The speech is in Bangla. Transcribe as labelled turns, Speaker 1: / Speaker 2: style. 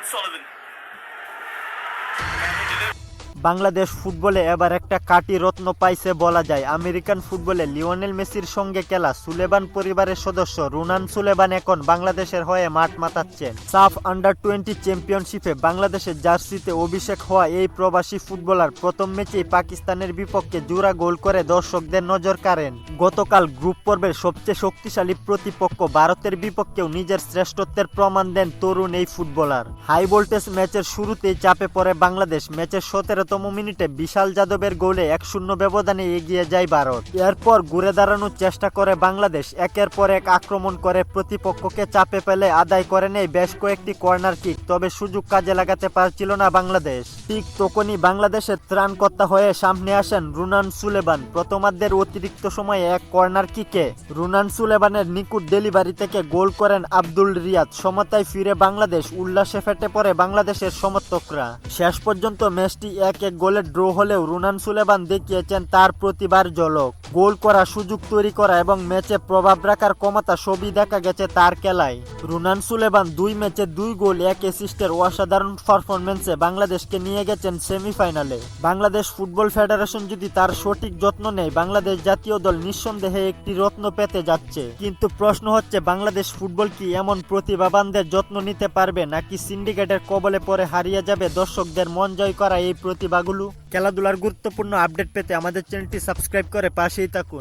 Speaker 1: Sullivan.
Speaker 2: বাংলাদেশ ফুটবলে এবার একটা কাটি রত্ন পাইছে বলা যায়। আমেরিকান ফুটবলে লিওনেল মেসির সঙ্গে খেলা সুলেবান পরিবারের সদস্য রুনান সুলেবান এখন বাংলাদেশের হয়ে মাঠ মাতাচ্ছেন। সাফ আন্ডার-20 চ্যাম্পিয়নশিপে বাংলাদেশের জার্সিতে অভিষেক হওয়া এই প্রবাসী ফুটবলার প্রথম ম্যাচেই পাকিস্তানের বিপক্ষে জোড়া গোল করে দর্শকদের নজর কাড়েন। গতকাল গ্রুপ পর্বের সবচেয়ে শক্তিশালী প্রতিপক্ষ ভারতের বিপক্ষেও নিজের শ্রেষ্ঠত্বের প্রমাণ দেন তরুণ এই ফুটবলার। হাই ভোল্টেজ ম্যাচের শুরুতেই চাপে পড়ে বাংলাদেশ। ম্যাচের 17তম মিনিটে বিশাল যাদবের গোলে 1-0 ব্যবধানে এগিয়ে যায় ভারত। এরপর ঘুরে দাঁড়ানোর চেষ্টা করে বাংলাদেশ। একের পর এক আক্রমণ করে প্রতিপক্ষকে চাপে ফেলে আদায় করে নেয় বেশ কয়েকটি কর্নার কিক, তবে সুযোগ কাজে লাগাতে পারছিল না বাংলাদেশ। ঠিক তখনই বাংলাদেশের ত্রাণকর্তা হয়ে সামনে আসেন রুনান সুলেবান। প্রথমার্ধের অতিরিক্ত সময়ে এক কর্নার কিকে রুনান সুলেবানের নিখুঁত ডেলিভারি থেকে গোল করেন আব্দুল রিয়াদ। সমতায় ফিরে বাংলাদেশ। উল্লাসে ফেটে পড়ে বাংলাদেশের সমর্থকরা। শেষ পর্যন্ত ম্যাচটি 1-1 গোলে ড্র হলেও রুনান সুলেবান দেখিয়েছেন তার প্রতিভার ঝলক। গোল করা, সুযোগ তৈরি করা এবং ম্যাচে প্রভাব রাখার ক্ষমতা সবই দেখা গেছে তার খেলায়। রুনান সুলেবান 2 ম্যাচে 2 গোল 1 অ্যাসিস্টের অসাধারণ পারফরম্যান্সে বাংলাদেশকে নিয়ে গেছেন সেমিফাইনালে। বাংলাদেশ ফুটবল ফেডারেশন যদি তার সঠিক যত্ন নেয়, বাংলাদেশ জাতীয় দল নিঃসন্দেহে একটি রত্ন পেতে যাচ্ছে। কিন্তু প্রশ্ন হচ্ছে, বাংলাদেশ ফুটবল কি এমন প্রতিভাবানদের যত্ন নিতে পারবে, নাকি সিন্ডিকেটের কবলে পড়ে হারিয়ে যাবে দর্শকদের মন জয় করা এই প্রতিভাগুলো? খেলাধুলার গুরুত্বপূর্ণ আপডেট পেতে আমাদের চ্যানেলটি সাবস্ক্রাইব করে পাশেই থাকুন।